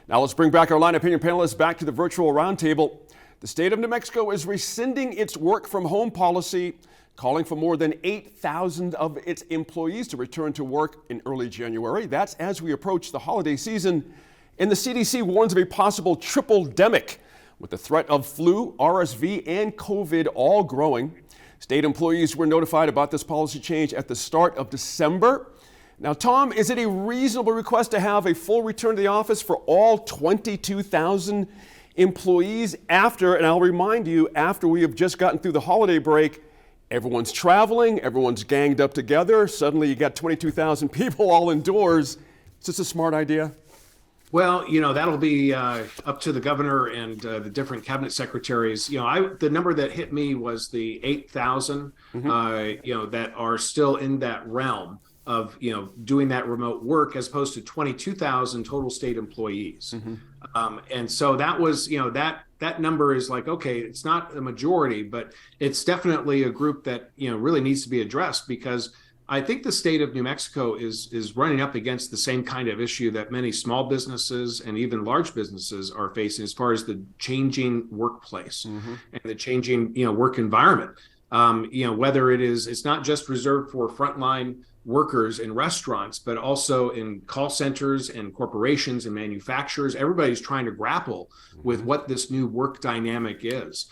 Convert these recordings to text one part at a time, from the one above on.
Now let's bring back our line opinion panelists back to the virtual roundtable. The state of New Mexico is rescinding its work from home policy, calling for more than 8,000 of its employees to return to work in early January. That's as we approach the holiday season. And the CDC warns of a possible triple-demic, with the threat of flu, RSV, and COVID all growing. State employees were notified about this policy change at the start of December. Now, Tom, is it a reasonable request to have a full return to the office for all 22,000 employees after, and I'll remind you, after we have just gotten through the holiday break, everyone's traveling, everyone's ganged up together, suddenly you got 22,000 people all indoors. Is this a smart idea? Well, that'll be up to the governor and the different cabinet secretaries. The number that hit me was the 8,000, that are still in that realm of, doing that remote work as opposed to 22,000 total state employees. And so that was, that number is like, okay, it's not a majority, but it's definitely a group that, really needs to be addressed, because I think the state of New Mexico is running up against the same kind of issue that many small businesses and even large businesses are facing as far as the changing workplace and the changing, work environment. Whether it's not just reserved for frontline workers in restaurants, but also in call centers and corporations and manufacturers. Everybody's trying to grapple with what this new work dynamic is.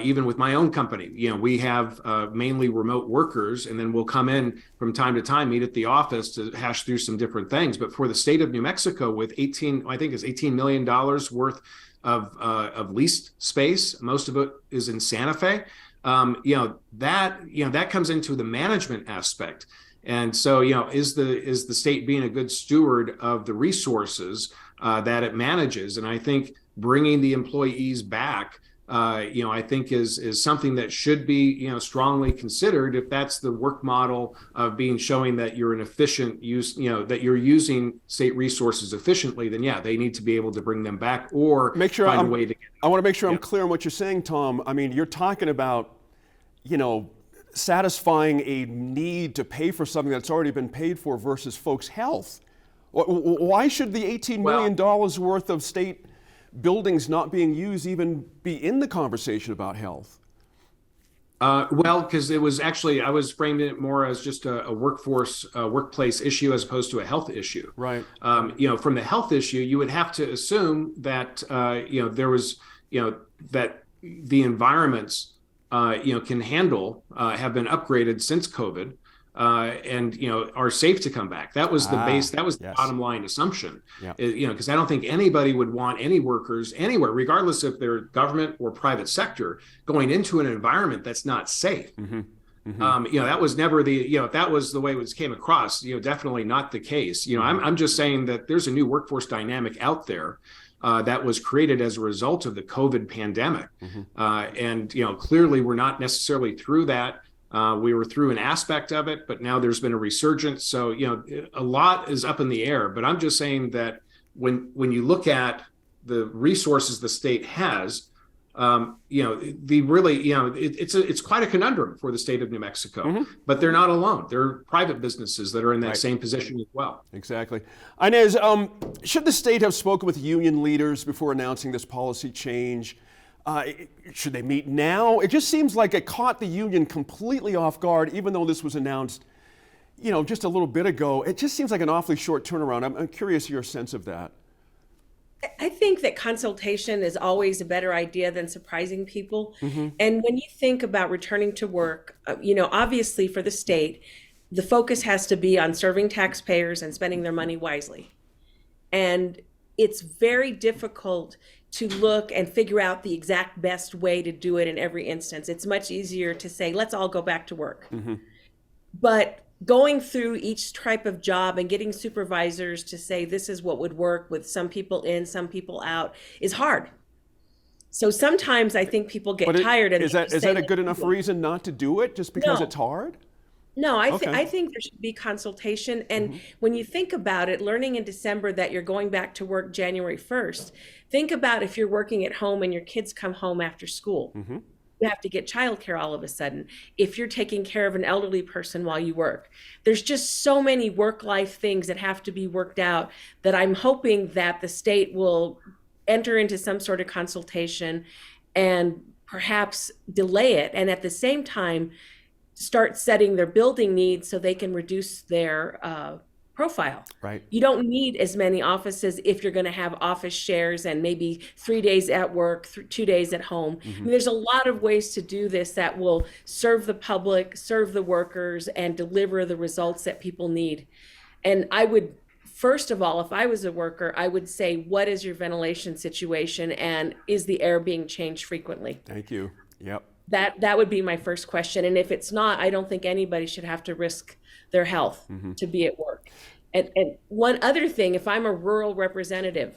Even with my own company, we have mainly remote workers, and then we'll come in from time to time, meet at the office to hash through some different things. But for the state of New Mexico, with $18 million worth of leased space, most of it is in Santa Fe. That comes into the management aspect. And so, is the state being a good steward of the resources that it manages? And I think bringing the employees back, I think is something that should be, strongly considered. If that's the work model of showing that you're an efficient use, that you're using state resources efficiently, then they need to be able to bring them back or find a way to. I want to make sure I'm clear on what you're saying, Tom. I mean, you're talking about, satisfying a need to pay for something that's already been paid for versus folks' health. Why should the $18 million worth of state buildings not being used even be in the conversation about health? Because it was actually, I was framing it more as just a workplace issue as opposed to a health issue. Right. From the health issue, you would have to assume that, there was, that the environments can handle, have been upgraded since COVID, and are safe to come back. That was the base. That was the bottom line assumption. Because I don't think anybody would want any workers anywhere, regardless if they're government or private sector, going into an environment that's not safe. That was never the, if that was the way it came across, definitely not the case. I'm just saying that there's a new workforce dynamic out there that was created as a result of the COVID pandemic. And, clearly we're not necessarily through that. We were through an aspect of it, but now there's been a resurgence. So, a lot is up in the air, but I'm just saying that when you look at the resources the state has, it's quite a conundrum for the state of New Mexico, but they're not alone. There are private businesses that are in that same position as well. Exactly. Inez, should the state have spoken with union leaders before announcing this policy change? Should they meet now? It just seems like it caught the union completely off guard, even though this was announced, just a little bit ago. It just seems like an awfully short turnaround. I'm curious your sense of that. I think that consultation is always a better idea than surprising people. And when you think about returning to work, obviously for the state, the focus has to be on serving taxpayers and spending their money wisely. And it's very difficult to look and figure out the exact best way to do it in every instance. It's much easier to say, let's all go back to work. But going through each type of job and getting supervisors to say this is what would work with some people in, some people out is hard. So sometimes I think people get tired. And is that a good enough reason not to do it just because it's hard? No, I think there should be consultation. And when you think about it, learning in December that you're going back to work January 1st, think about if you're working at home and your kids come home after school. you have to get childcare all of a sudden. If you're taking care of an elderly person while you work, there's just so many work-life things that have to be worked out that I'm hoping that the state will enter into some sort of consultation and perhaps delay it. And at the same time, start setting their building needs so they can reduce their profile. Right. You don't need as many offices if you're going to have office shares and maybe 3 days at work, 2 days at home. I mean, there's a lot of ways to do this that will serve the public, serve the workers, and deliver the results that people need. And I would, first of all, if I was a worker, I would say, what is your ventilation situation, and is the air being changed frequently? Thank you. Yep. That would be my first question. And if it's not, I don't think anybody should have to risk their health to be at work. And one other thing, if I'm a rural representative,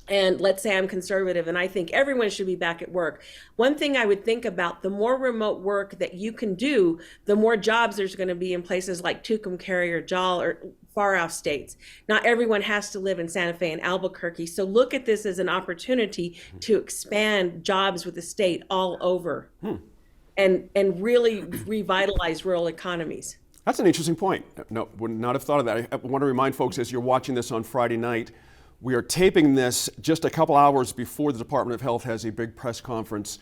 and let's say I'm conservative and I think everyone should be back at work, one thing I would think about, the more remote work that you can do, the more jobs there's going to be in places like Tucumcari or Jal or far off states. Not everyone has to live in Santa Fe and Albuquerque. So look at this as an opportunity to expand jobs with the state all over and really revitalize rural economies. That's an interesting point. No, would not have thought of that. I want to remind folks, as you're watching this on Friday night, we are taping this just a couple hours before the Department of Health has a big press conference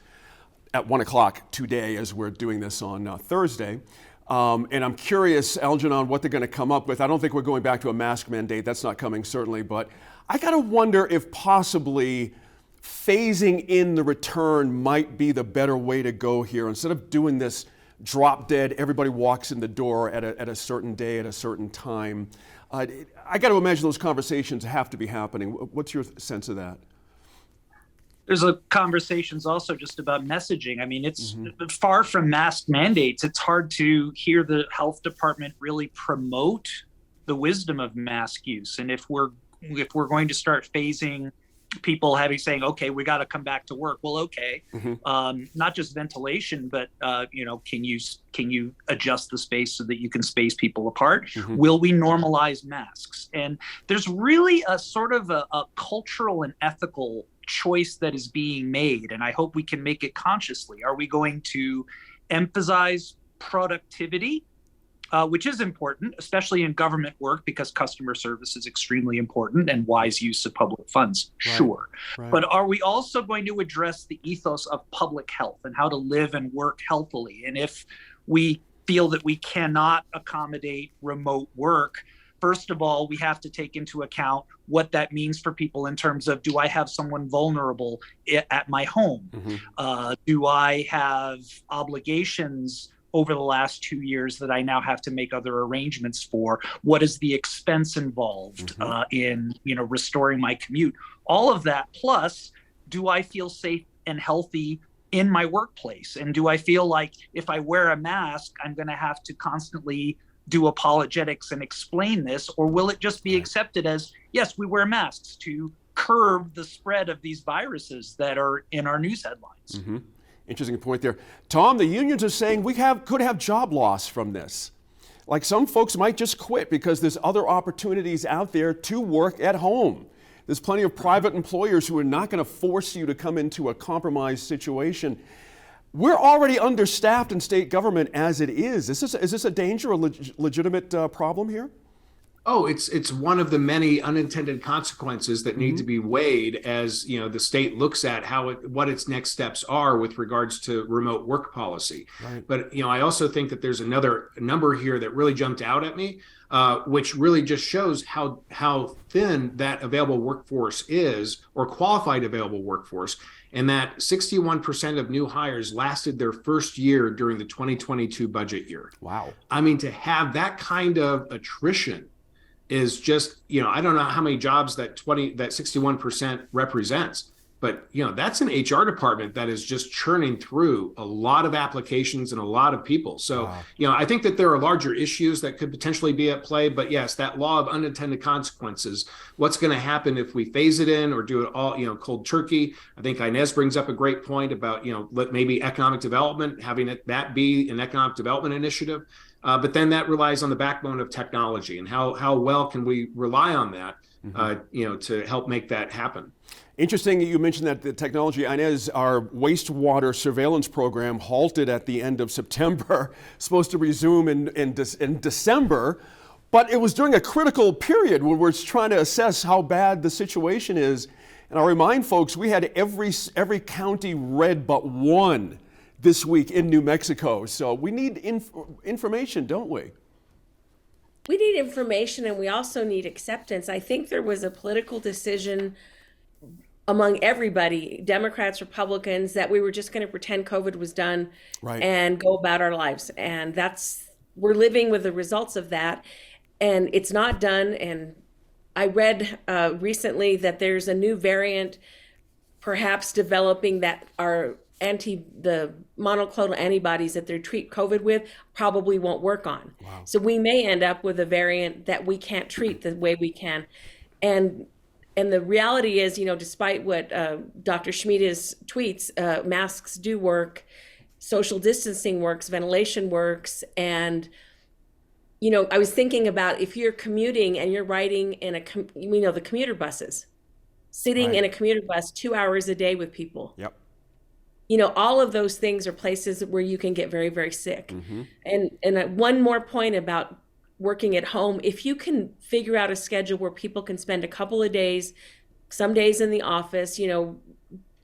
at 1 o'clock today, as we're doing this on Thursday. And I'm curious, Algernon, what they're going to come up with. I don't think we're going back to a mask mandate. That's not coming, certainly. But I got to wonder if possibly phasing in the return might be the better way to go here. Instead of doing this drop dead, everybody walks in the door at a certain day, at a certain time. I got to imagine those conversations have to be happening. What's your sense of that? There's conversations also just about messaging. I mean, it's far from mask mandates. It's hard to hear the health department really promote the wisdom of mask use. And if we're going to start phasing people saying, okay, we got to come back to work. Well, okay. Not just ventilation, but can you adjust the space so that you can space people apart? Will we normalize masks? And there's really a sort of a cultural and ethical choice that is being made. And I hope we can make it consciously. Are we going to emphasize productivity, which is important, especially in government work, because customer service is extremely important and wise use of public funds, sure. Right. But are we also going to address the ethos of public health and how to live and work healthily? And if we feel that we cannot accommodate remote work, first of all, we have to take into account what that means for people in terms of, do I have someone vulnerable at my home? Do I have obligations over the last 2 years that I now have to make other arrangements for? What is the expense involved in restoring my commute? All of that, plus, do I feel safe and healthy in my workplace? And do I feel like if I wear a mask, I'm going to have to constantly do apologetics and explain this? Or will it just be accepted as, yes, we wear masks to curb the spread of these viruses that are in our news headlines? Interesting point there. Tom, the unions are saying we could have job loss from this. Like, some folks might just quit because there's other opportunities out there to work at home. There's plenty of private employers who are not going to force you to come into a compromised situation. We're already understaffed in state government as it is. Is this a danger, a legitimate problem here? Oh, it's one of the many unintended consequences that need to be weighed as the state looks at what its next steps are with regards to remote work policy. Right. But I also think that there's another number here that really jumped out at me, which really just shows how thin that available workforce is, or qualified available workforce, and that 61% of new hires lasted their first year during the 2022 budget year. Wow. I mean, to have that kind of attrition is just, I don't know how many jobs that 61% represents, but that's an HR department that is just churning through a lot of applications and a lot of people. So, wow. I think that there are larger issues that could potentially be at play, but yes, that law of unintended consequences, what's going to happen if we phase it in or do it all, cold turkey? I think Inez brings up a great point about, maybe economic development, having that be an economic development initiative. But then that relies on the backbone of technology, and how well can we rely on that to help make that happen. Interesting you mentioned that the technology. Inez, our wastewater surveillance program halted at the end of September, supposed to resume in December, but it was during a critical period when we're trying to assess how bad the situation is. And I'll remind folks, we had every county red but one this week in New Mexico. So we need information, don't we? We need information, and we also need acceptance. I think there was a political decision among everybody, Democrats, Republicans, that we were just going to pretend COVID was done and go about our lives. And we're living with the results of that. And it's not done. And I read recently that there's a new variant perhaps developing that are the monoclonal antibodies that they treat COVID with probably won't work on. Wow. So we may end up with a variant that we can't treat the way we can. And the reality is, despite what Dr. Schmieda's tweets, masks do work, social distancing works, ventilation works. And, I was thinking about if you're commuting and you're riding in the commuter buses, sitting in a commuter bus 2 hours a day with people. Yep. All of those things are places where you can get very, very sick. Mm-hmm. And one more point about working at home, if you can figure out a schedule where people can spend a couple of days, some days in the office,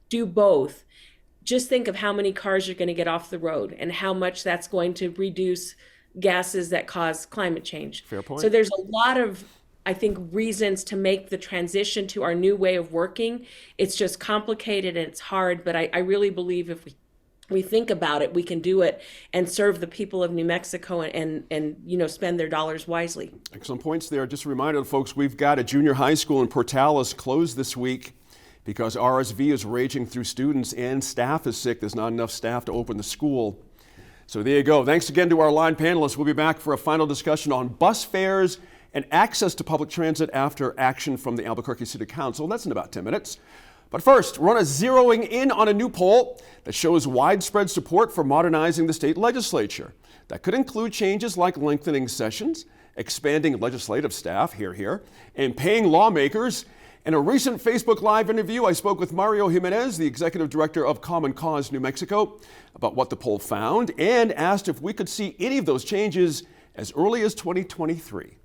do both, just think of how many cars you're going to get off the road and how much that's going to reduce gases that cause climate change. Fair point. So there's a lot of, I think, reasons to make the transition to our new way of working. It's just complicated and it's hard, but I really believe if we think about it, we can do it and serve the people of New Mexico and spend their dollars wisely. Excellent points there. Just a reminder to folks, we've got a junior high school in Portales closed this week because RSV is raging through students and staff is sick. There's not enough staff to open the school. So there you go. Thanks again to our line panelists. We'll be back for a final discussion on bus fares and access to public transit after action from the Albuquerque City Council. That's in about 10 minutes. But first, we're zeroing in on a new poll that shows widespread support for modernizing the state legislature. That could include changes like lengthening sessions, expanding legislative staff, here, and paying lawmakers. In a recent Facebook Live interview, I spoke with Mario Jimenez, the executive director of Common Cause New Mexico, about what the poll found and asked if we could see any of those changes as early as 2023.